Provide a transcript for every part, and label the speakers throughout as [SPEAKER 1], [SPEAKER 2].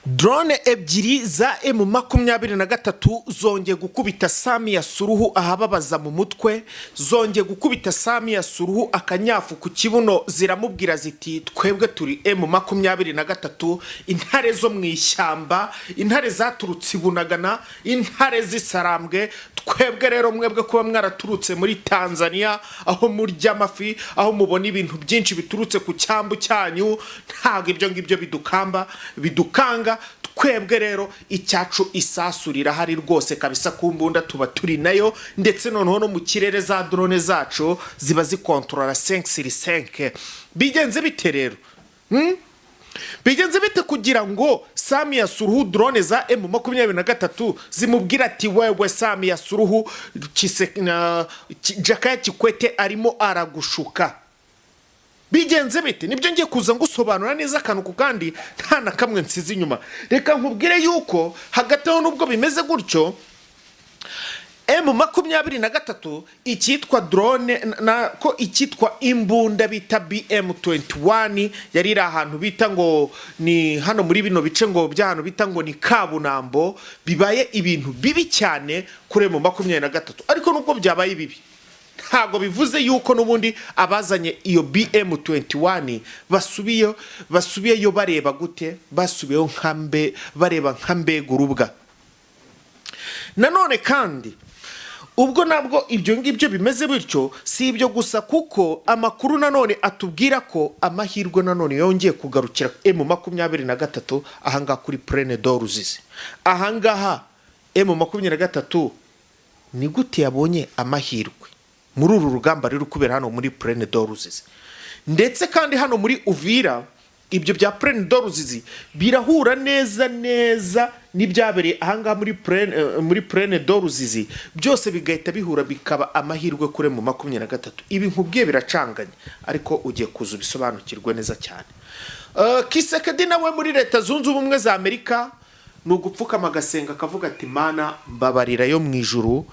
[SPEAKER 1] Drone ebyiri za M23 zongeye gukubita Samia Suluhu ahababaza mu mutwe, zongeye gukubita Samia Suluhu akanyafu ku kibuno, ziramubwira ziti twebwe turi M23, intare zo mu ishyamba, intare zaturutse Bunagana, intare z'Isarambwe, twebwe rero mwebwe kuba mwaraturutse muri Tanzania aho murya amafi, aho mubona ibintu byinshi biturutse ku cyambu cyanyu, ntago ibyo ngibyo bidukanga. Twebwe rero icyacu isasurira hari rwose kabisa ku mbunda tuba turi nayo, ndetse noneho no mu kirere za drone zacu ziba zikontorora 5/5. Bigenze bite rero? Bigenze bite kugira ngo Samia Suluhu drone za M23 zimubwira ati wewe Samia Suluhu Jakaya Kikwete arimo aragushuka? Bigenze bite? Nibyo ngiye kuza ngusobanura neza akantu ku kandi nta na kamwe nsize inyuma. Reka nkubwire yuko hagati aho nubwo bimeze gutyo, M23 icyitwa drone ko icyitwa imbunda bita BM21 yari iri ahantu bita ngo ni hano muri bino bice ngo by'ahantu bita ngo ni Kabunambo, bibaye ibintu bibi cyane kuri M23. Ariko nubwo byabaye bibi, ntago bivuze yuko nubundi abazanye iyo BM21 basubiyeyo bareba gute, basubiyeyo bareba nkambega urubwa. Nanone kandi ubwo nabwo ibyo ngibyo bimeze bityo, si ibyo gusa kuko amakuru nanone atubwira ko amahirwe nanone yongeye kugarukira M23 ahangaha kuri Plaine de Ruzizi. Ahangaha M23 ni gute yabonye amahirwe muri uru rugamba ruri kubera hano muri Plaine de Ruzizi? Ndetse kandi hano muri Uvira ibyo bya Plaine de Ruzizi birahura neza n'ibyabereye ahangaha muri Plaine de Ruzizi, byose bigahita bihura bikaba amahirwe kure mu 23. Ibi nkubwiye biracanganye, ariko ugiye kuza bisobanukirwe neza cyane. Kisekedi nawe muri Leta Zunze Ubumwe za Amerika ni ugupfuka magasenga akavuga ati Mana mbabarira yo mu ijuru,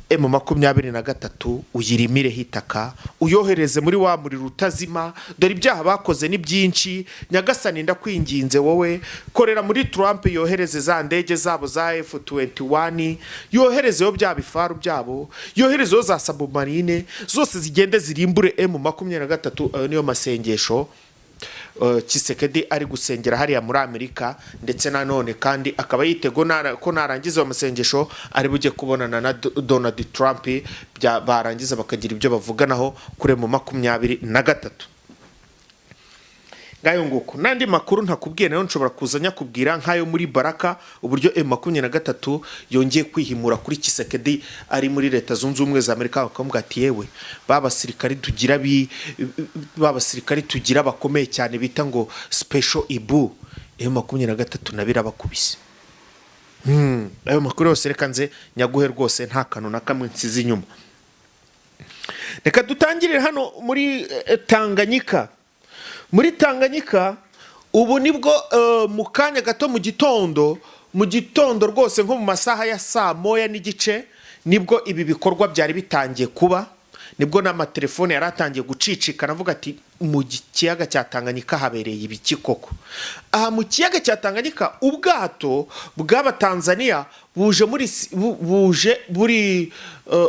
[SPEAKER 1] M23 uyirimire hitaka, uyohereze muri wa muri rutazima, dore ibyaha bakoze ni byinshi, Nyagasani ndakwinginze wowe korera muri Trump yohereze za ndege zabo za F21, yohereze yo bya bifaru byabo, yohereze yo za submarine zose zigende zirimbure M23. Ayo niyo masengesho Kisekedi ari gusengera hariya muri Amerika, ndetse nanone kandi akaba yitego ko narangiza amasengesho ari bujye kubonana na Donald Trump, barangiza bakagira ibyo bavuganaho kure mu 23. Ngayo nguko nandi makuru ntakubwiye nayo nshobora kuzanya kubwira nkayo muri Baraka, uburyo M23 yongeye kwihimura kuri Kisekedi ari muri Leta Zunze Ubumwe za Amerika, bakamuga ati yewe babasirikari tugira bakomeye cyane bita ngo Special Ibu, M23 nabira bakubise. Ayo makuru yose reka nze nyaguhe rwose nta kantu na kamwe nsize inyuma. Reka dutangirire hano muri Tanganyika. Muri Tanganyika ubu nibwo mu kanya gato mu gitondo rwose nko mu masaha ya 1:30 nibwo ibi bikorwa byari bitangiye kuba, nibwo n'amatelefone yaratangiye gucicika navuga ati mu kiyaga cya Tanganyika habereye ibiki koko. Aha mu kiyaga cya Tanganyika ubwato bw'Abatanzania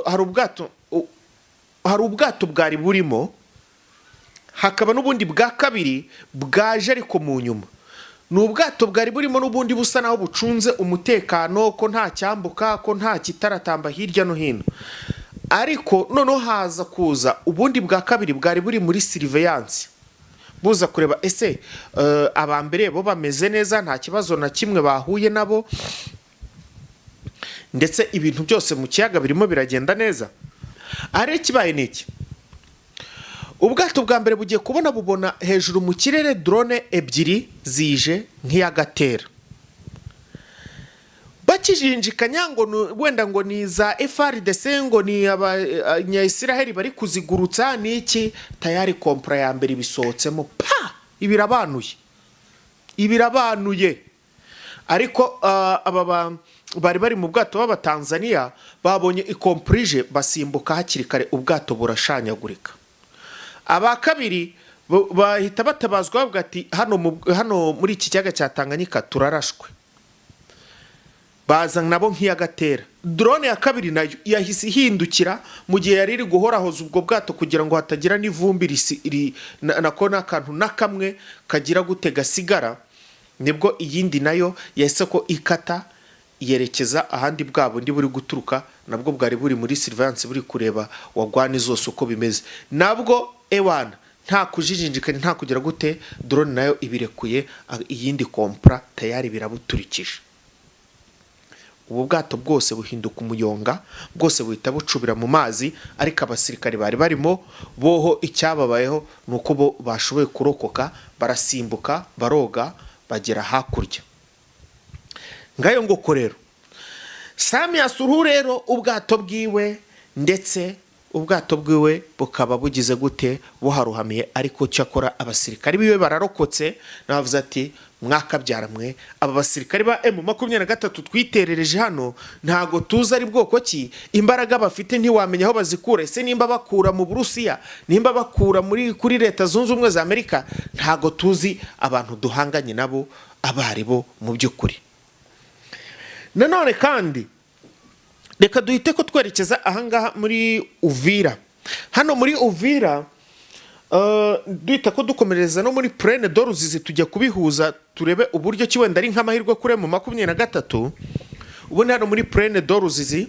[SPEAKER 1] hari ubwato bwari burimo, hakaba n'ubundi bwa kabiri bwaje ariko mu nyuma. Ni ubwato bwari burimo n'ubundi busa naho bucunze umutekano ko nta cyambuka, ko nta kitaratamba hirya no hino. Ariko noneho haza kuza ubundi bwa kabiri bwari buri muri surveillance, buza kureba ese abambere bo bameze neza, nta kibazo na kimwe bahuye nabo, ndetse ibintu byose mu kiyaga birimo biragenda neza. Ari kibaye niki? Ubwato bwa mbere bugiye bubona hejuru mu kirere drone ebyiri zije nk'iyagatera, bakijinjikanya ngo wenda ngo ni za FARDC, ngo ni abanyayisiraheli bari kuzigurutsa niki, tayari kompra ya mbere bisohotsemo ibirabanuye. Ariko aba bari mu bwato b'Abatanzania babonye ikomprije basimbuka hakiri kare, ubwato burashanyagurika. Aba kabiri bahita batabazwa bavuga ati hano muri iki kiyaga cya Tanganyika turarashwe, baza nabo nk'iyagatera. Drone ya kabiri nayo yahise ihindukira mu gihe yari iri guhorahoza ubwo bwato kugira ngo hatagira n'ivumbi nako n'akantu na kamwe kagira gute gasigara, nibwo iyindi nayo yahise ko ikata yerekeza ahandi bwa bundi buri guturuka, nabwo bwari buri muri surveillance buri kureba wagwani zose uko bimeze. Nabwo ewana nta kujijinjikana nta kugira gute, drone nayo ibirekuye iyindi kompra tayari birabuturikije. Ubu bwato bwose buhinduka umuyonga, bwose buhita bucubira mu mazi, ariko abasirikare bari barimo boho icyababayeho nuko bo bashoboye kurokoka, barasimbuka baroga bagera hakurya. Ngayo ngoko rero Samia Suluhu rero ubwato bwiwe ndetse ubwato bwiwe bukaba bugize gute buharuhamiye, ariko cyakora abasirikare biwe bararokotse. Navuze ati mwakabyaramwe, aba basirikare ba M23 twiterereje hano ntago tuza ari bwoko ki, imbaraga bafite ntiwamenya aho bazikura. Ese nimba bakura mu Burusiya, nimba bakura kuri Leta Zunze Ubumwe za Amerika, ntago tuzi abantu duhanganye nabo abari bo mu by'ukuri. Nanone kandi reka duhite ko twerekeza ahangaha muri Uvira. Hano muri Uvira duhita ko dukomereza no muri Plaine de Ruzizi, tujya kubihuza turebe uburyo ki wenda ari nk'amahirwe kuri M23. Ubundi hano muri Plaine de Ruzizi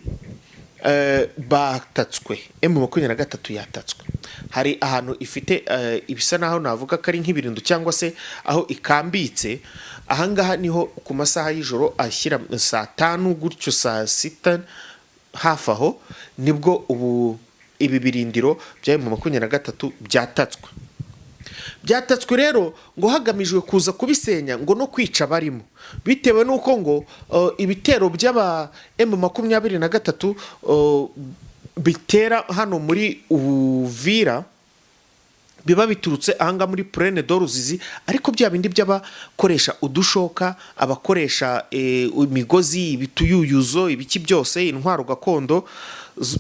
[SPEAKER 1] batatswe, M23 yatatswe. Hari ahantu ifite ibisa naho navuga ko ari nk'ibirindo cyangwa se aho ikambitse. Ahangaha niho ku masaha y'ijoro ashyira saa 5 gutyo saa 6 hafi aho, nibwo ubu ibi birindiro bya M23 byatatswe. Byatatswe rero ngo hagamijwe kuza kubisenya ngo no kwica barimo, bitewe nuko ngo ibitero by'aba M23 bitera hano muri Uvira biba biturutse ahanga muri Plaine de Ruzizi, ariko bya bindi by'abakoresha udushoka, abakoresha imigozi, ibituyuyuzo, ibiki byose, intwaro gakondo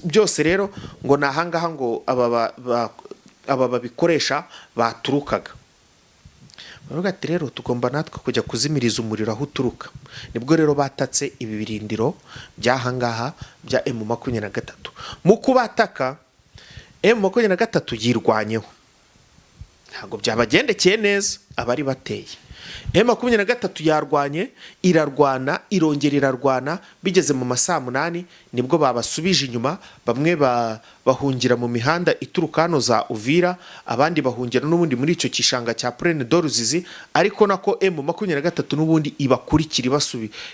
[SPEAKER 1] byose rero ngo nahangaha ngo aba babikoresha baturukaga. Baravuga ati rero tugomba natwe kujya kuzimiriza umuriro aho uturuka. Nibwo rero batatse ibi birindiro byahangaha bya M23. Mu kubataka M23 yirwanyeho, ntago byabagendekeye neza abari bateye. M23 yarwanye, irarwana, irongera irarwana, bigeze mu masaa 8 nibwo babasubije inyuma. Bamwe bahungira mu mihanda ituruka hano za Uvira, abandi bahungira n'ubundi muri icyo kishanga cya Plaine de Ruzizi, ariko nako M23 n'ubundi ibakurikira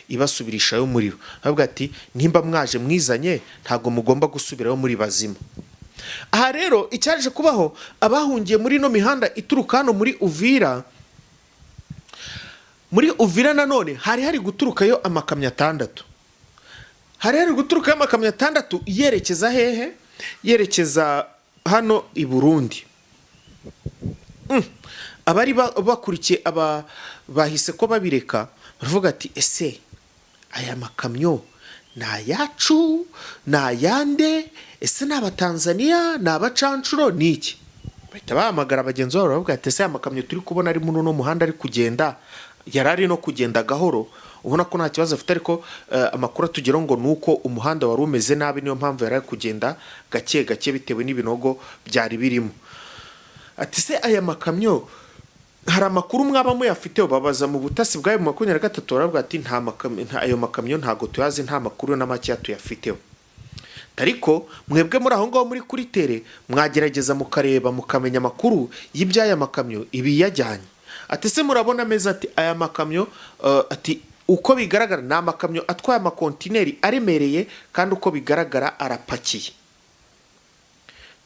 [SPEAKER 1] ibasubirishayo umuriro. Bavuga ati nimba mwaje mwizanye ntago mugomba gusubirayo muri bazima. Aha rero icyaje kubaho, abahungiye muri no mihanda ituruka hano muri Uvira, nanone hari guturukayo amakamyo 6. Hari guturukayo amakamyo 6 yerekeza hehe? Yerekeza hano i Burundi. Abari bakurikiye bahise ko babireka, baravuga ati ese aya makamyo na yacu na yande, ese naba Tanzania naba Cancuro niki? Bahita bahamagara abagenzi babo baravuga ati ese amakamyo turi kubona ari muno no muhanda ari kugenda, yarari no kugenda gahoro, ubona ko nta kibazo afite, ariko amakuru tugero ngo nuko umuhanda wari umeze nabi, niyo mpamvu yarari kugenda gake gake bitewe n'ibinogo byari birimo. Ati se aya makamyo hari amakuru mwaba muyafiteho? Babaza mu butasi bwayo mu 23 baravuga ati ayo makamyo ntago tuyazi, nta makuru na make tuyafiteho. Ariko mwebwe muri aho ngaho muri kuri tere mwagerageza mukareba mukamenya amakuru y'ibyaya makamyo ibi yajyanye. Ati se murabona meza? Ati aya makamyo ati uko bigaragara na makamyo atwaye amakontineri aremereye, kandi uko bigaragara arapakiye.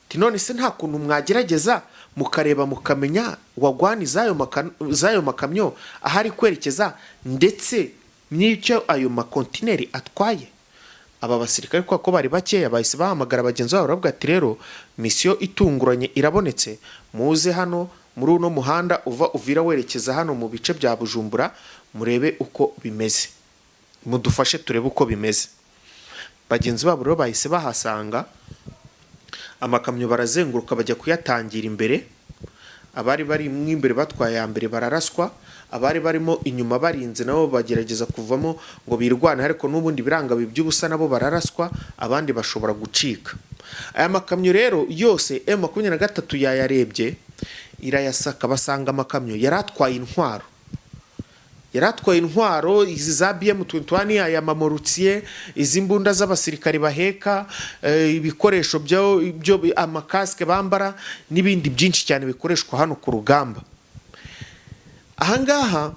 [SPEAKER 1] Ati none se nta kuntu mwagerageza mukareba mukamenya wagwani zayo makamyo ahari kwerekeza ndetse n'icyo ayo makontineri atwaye? Aba basirikare ko bari bakeya bahise bahamagara abagenzi babo baravuga ati rero misiyo itunguranye irabonetse, muze hano muri uno muhanda uva Uvira werekeza hano mu bice bya Bujumbura, murebe uko bimeze, mudufashe turebe uko bimeze. Bagenzi babo rero bahise bahasanga amakamyo, barazenguruka bajya kuyatangira imbere. abari bari imbere batwaye ya mbere bararaswa, abari barimo inyuma barinze nabo bagerageza kuvamo ngo birwane, ariko n'ubundi biranga by'ubusa nabo bararaswa, abandi bashobora gucika. Aya makamyo rero yose M23 yayarebye irayasaka, basanga amakamyo yaratwaye intwaro, izi za BM21, aya mamorutiye, izi mbunda z'abasirikari baheka, ibikoresho byo amakaske bambara n'ibindi byinshi cyane bikoreshwa hano ku rugamba. Ahangaha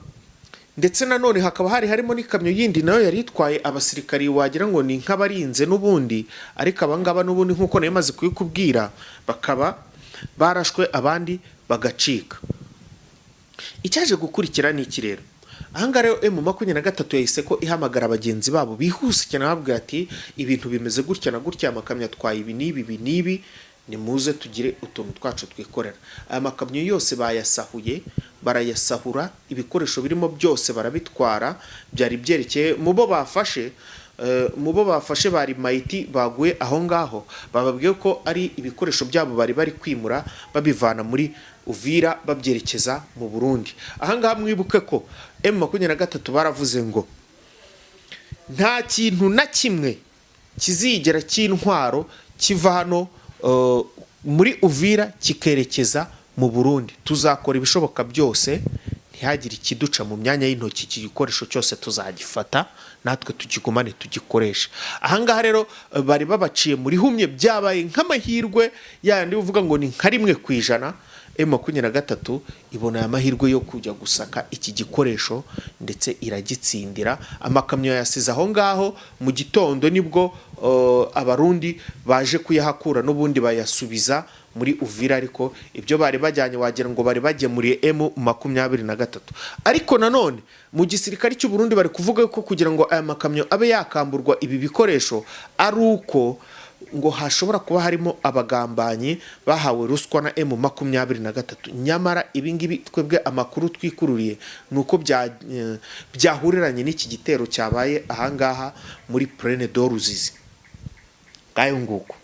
[SPEAKER 1] ndetse nanone hakaba harimo n'ikamyo yindi nayo yari itwaye abasirikari wagira ngo ni nk'abarinze n'ubundi, ariko abangaba n'ubundi nk'uko nayo maze kuyikubwira bakaba barashwe abandi bagacika. Icyaje gukurikira ni iki rero? Ahangaha rero M23 yahise ko ihamagara abagenzi babo bihuse cyane, babwira ati ibintu bimeze gutya na gutya, amakamyo atwaye ibi n'ibi, ni muze tugire utuntu twacu twikorera. Aya makamyo yose bayasahuye, barayasahura, ibikoresho birimo byose barabitwara, byari byerekeye mu bo bafashe bari Maiti baguye aho ngaho, bababwiye ko ari ibikoresho byabo bari kwimura babivana muri Uvira babyerekeza mu Burundi. Ahangaha mwibuke ko M23 baravuze ngo nta kintu na kimwe kizigera cy'intwaro kiva hano muri Uvira kikerekeza mu Burundi. Tuzakora ibishoboka byose ntihagire ikiduca mu myanya y'intoki, iki gikoresho cyose tuzagifata natwe tukigumane tugikoresha. Ahangaha rero bari babaciye muri humye, byabaye nk'amahirwe yandi uvuga ngo ni nka 1%. M23 ibona amahirwe yo kujya gusaka iki gikoresho ndetse iragitsindira. Amakamyo yasize aho ngaho, mu gitondo nibwo abarundi baje kuyahakura n'ubundi bayasubiza muri Uvira, ariko ibyo bari bajyanye wagira ngo bari bagemuriye M23. Ariko nanone mu gisirikare cy'u Burundi bari kuvuga ko kugira ngo aya makamyo abe yakamburwa ibi bikoresho ari uko ngo hashobora kuba harimo abagambanyi bahawe ruswa na M23. Nyamara ibingibi twebwe amakuru twikururiye nuko byahuriranye n'iki gitero cyabaye ahangaha muri Plaine de Ruzizi ngayo nguko.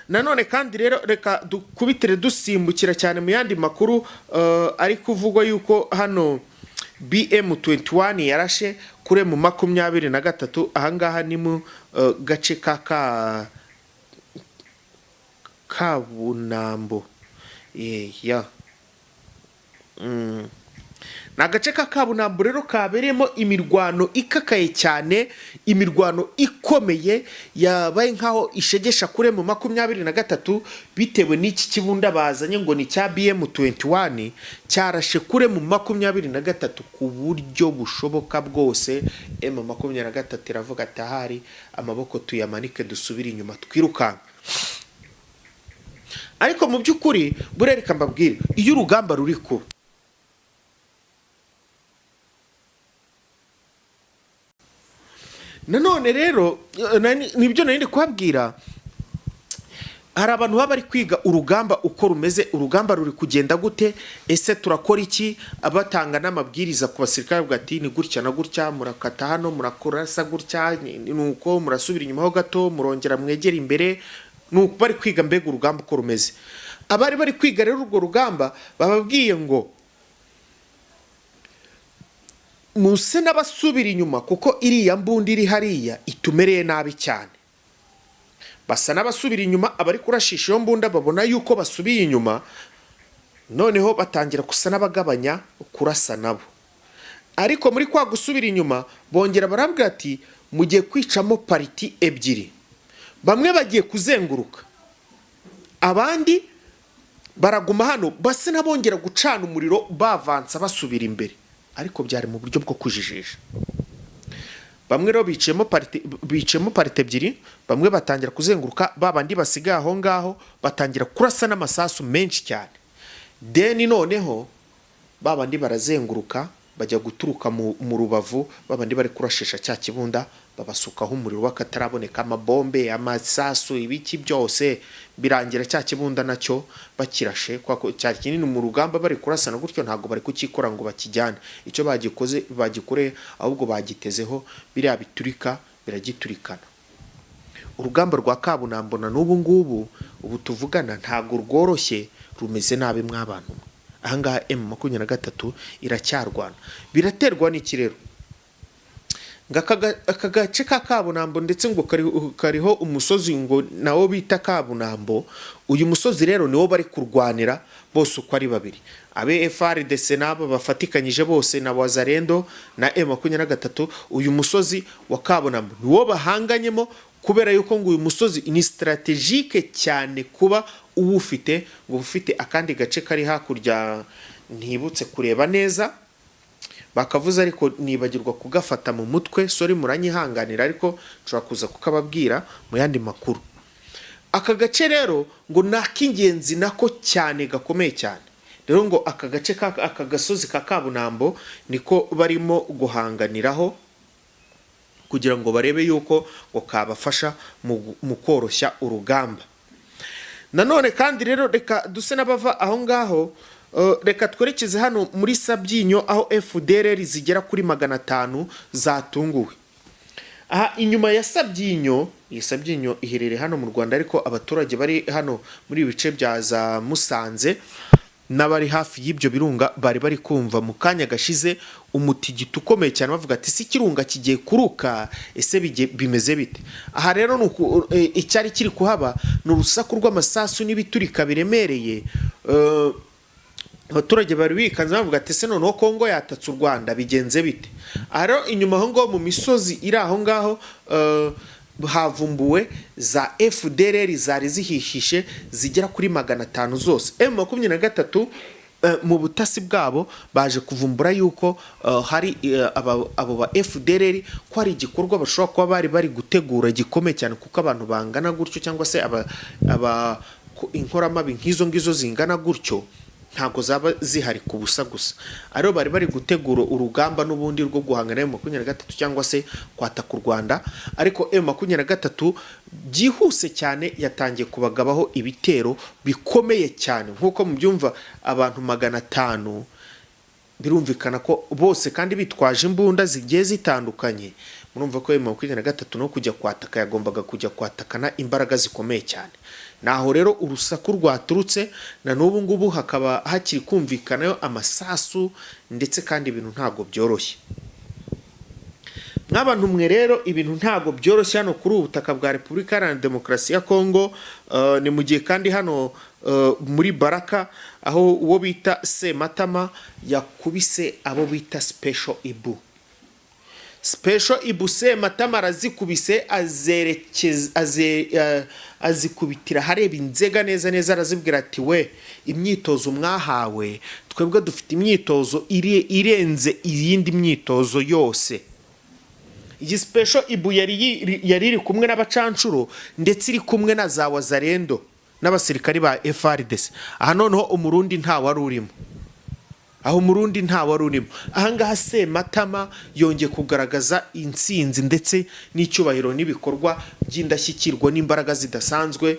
[SPEAKER 1] Nanone kandi rero reka dukubitire dusimbukira cyane mu yandi makuru ari kuvugwa yuko hano BM21 yarashe kuri M23. Ahangaha ni mu gace ka Kabunambo. Na gace ka Kabunambo rero kaberemo imirwano ikakaye cyane, imirwano ikomeye yabaye nkaho ishegesha kure mu 23 bitewe n'iki kibunda bazanye ngo ni cya BM21 cyarashe kure mu 23 ku buryo bushoboka bwose. M23 iravuga ati ahari amaboko tuyamanike dusubire inyuma twirukanka. Ariko mu by'ukuri burereka mbabwire, iyo urugamba ruri ko nanone rero nibyo nari kubabwira, hari abantu baba bari kwiga urugamba uko rumeze, urugamba ruri kugenda gute, ese turakora iki, abatanga n'amabwiriza ku basirikare bwati ni gutya na gutya, murakata hano murakorasa gutya, nuko murasubira inyuma ho gato murongera mwegera imbere, nuko bari kwiga mbega urugamba uko rumeze. Abari bari kwiga rero urwo rugamba bababwiye ngo muse n'abasubira inyuma kuko iriya mbundi iri hariya itumereye nabi cyane. Basa n'abasubira inyuma, abari kurashisha iyo mbunda babona yuko basubiye inyuma, noneho batangira gusa n'abagabanya kurasa nabo. Ariko muri kwa gusubira inyuma bongera barabwira ati mugiye kwicamo pariti ebyiri, bamwe bagiye kuzenguruka, abandi baraguma hano base nabongera gucana umuriro bavansa basubira imbere. Ariko byari mu buryo bwo kujijisha. Bamwe rero bicemo parite ebyiri, bamwe batangira kuzenguruka, babandi basigaye aho ngaho batangira kurasa n'amasasu menshi cyane. Deni noneho babandi barazenguruka bajya guturuka mu rubavu, babandi bari kurashisha cya kibunda babasukaho umuriro wakataraboneka, amabombe, amasasu, ibiki byose birangira cya kibunda nacyo bakirashe. Kwako cya kinini mu rugamba bari kurasana gutyo ntago bari kukikora ngo bakijyane, icyo bagikore ahubwo bagitezeho biriya biturika biragiturikana. urugamba rwa Kabunambo na n'ubu ngubu ubu tuvugana ntago rworoshye, rumeze nabi mw'abantu. Ahangaha M23 iracyarwana, biraterwa n'iki rero? Aka gace ka Kabunambo ndetse ngo kariho umusozi ngo nawo bita Kabunambo. Uyu musozi rero niwo bari kurwanira bose uko ari babiri, abe FARDC nabo bafatikanyije bose na Wazalendo na M23. Uyu musozi wa Kabunambo niwo bahanganyemo, kubera yuko ngo uyu musozi ni strategique cyane kuba uwufite, ngo ufite akandi gace kari hakurya ntibutse kureba neza, bakavuze ariko nibagirwa kugafata mu mutwe, sorry muranyihanganira, ariko nshobora kuza kukababwira mu yandi makuru. Aka gace rero ngo nakingenzi nako cyane gakomeye cyane. Rero ngo aka gace aka gasozi ka Kabunambo niko barimo guhanganiraho kugira ngo barebe yuko ngo kabafasha mu koroshya urugamba. Nanone kandi rero reka duse n'abava aho ngaho, reka twerekeze hano muri Sabyinyo aho FDLR zigera kuri 500 zatunguwe. Aha inyuma ya Sabyinyo, iyi Sabyinyo iherereye hano mu Rwanda, ariko abaturage bari hano muri ibice bya za Musanze n'abari hafi y'ibyo birunga bari kumva mu kanya gashize umutigito ukomeye cyane, bavuga ati si kirunga kigiye kuruka, ese bimeze bite? Aha rero icyari kiri kuhaba n'urusaku rw'amasasu n'ibiturika biremereye. Abaturage bari bikanze bavuga ati se noneho Kongo yatatse u Rwanda bigenze bite? Aha rero inyuma aho ngaho mu misozi iri aho ngaho havumbuwe za FDLR zari zihishishe zigera kuri 500 zose. M23 mu butasi bwabo baje kuvumbura yuko hari abo ba FDLR ko hari igikorwa bashobora kuba bari gutegura gikomeye cyane, kuko abantu bangana gutyo cyangwa se inkoramabi nk'izo zingana gutyo ntago zaba zihari ku busa gusa. Ariyo bari gutegura urugamba n'ubundi rwo guhangana M23 cyangwa se kwataka u Rwanda, ariko M23 byihuse cyane yatangiye kubagabaho ibitero bikomeye cyane nkuko mubyumva, abantu 500 birumvikana ko bose kandi bitwaje imbunda zigiye zitandukanye. Murumva ko M23 no kujya kwataka yagombaga kujya kwatakana imbaraga zikomeye cyane. Naho rero urusaku rwaturutse na n'ubu ngubu hakaba hakiri kumvikanayo amasasu, ndetse kandi ibintu ntago byoroshye. N'abantu mwe rero ibintu ntago byoroshye hano kuri ubutaka bwa Repubulika Iharanira Demokarasi ya Kongo. Ni mu gihe kandi hano muri Baraka aho uwo bita Sematama yakubise abo bita Special Ibu. Special Ibu Sematama arazikubise azikubitira hareba inzega neza, arazibwira ati we imyitozo mwahawe twebwe dufite imyitozo irenze iyindi myitozo yose. Iyi Special Ibu yari iri kumwe n'abacancuro ndetse iri kumwe na za Wazalendo n'abasirikari ba FARDC. Aha noneho umurundi nta wari urimo. Ahangaha Sematama yongeye kugaragaza intsinzi ndetse n'icyubahiro n'ibikorwa by'indashyikirwa n'imbaraga zidasanzwe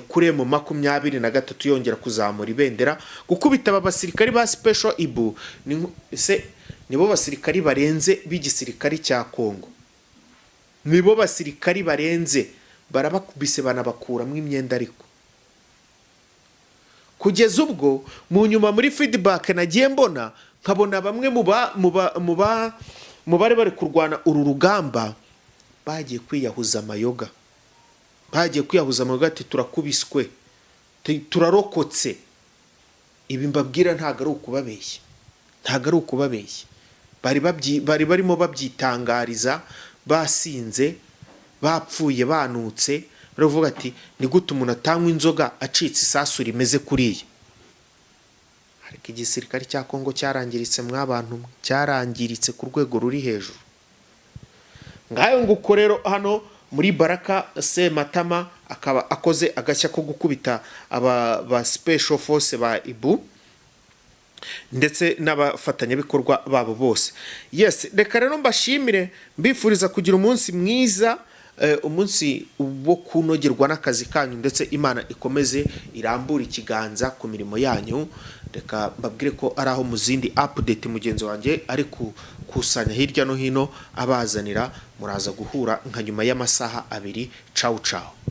[SPEAKER 1] kuri M23 yongera kuzamura ibendera, gukubita aba basirikari ba Special Ibu nibo basirikari barenze b'igisirikari cya Kongo. Nibo basirikari barenze, barabakubise banabakuramo imyenda. Ariko kugeza ubwo mu nyuma muri feedback nagiye mbona nkabona bamwe mu bari kurwana uru rugamba bagiye kwiyahuza amayoga, ati turakubiswe, turarokotse. Ibi mbabwira ntago ari ukubabeshya, bari barimo babyitangariza, basinze, bapfuye, banutse. Baravuga ati ni gute umuntu atanywa inzoga acitse isasu rimeze kuriya? Ariko igisirikari cya Kongo cyarangiritse mw'abantu, cyarangiritse ku rwego ruri hejuru. Ngayo nguko rero hano muri Baraka Sematama akaba akoze agashya ko gukubita aba Special Force ba Ibu ndetse n'abafatanyabikorwa babo bose. Yes, reka rero mbashimire, mbifuriza kugira umunsi mwiza, umunsi wo kunogerwa n'akazi kanyu, ndetse Imana ikomeze irambura ikiganza ku mirimo yanyu. Reka mbabwire ko ari aho mu zindi update mugenzi wanjye ari gukusanya hirya no hino abazanira, muraza guhura nka nyuma y'amasaha 2. Ciao ciao.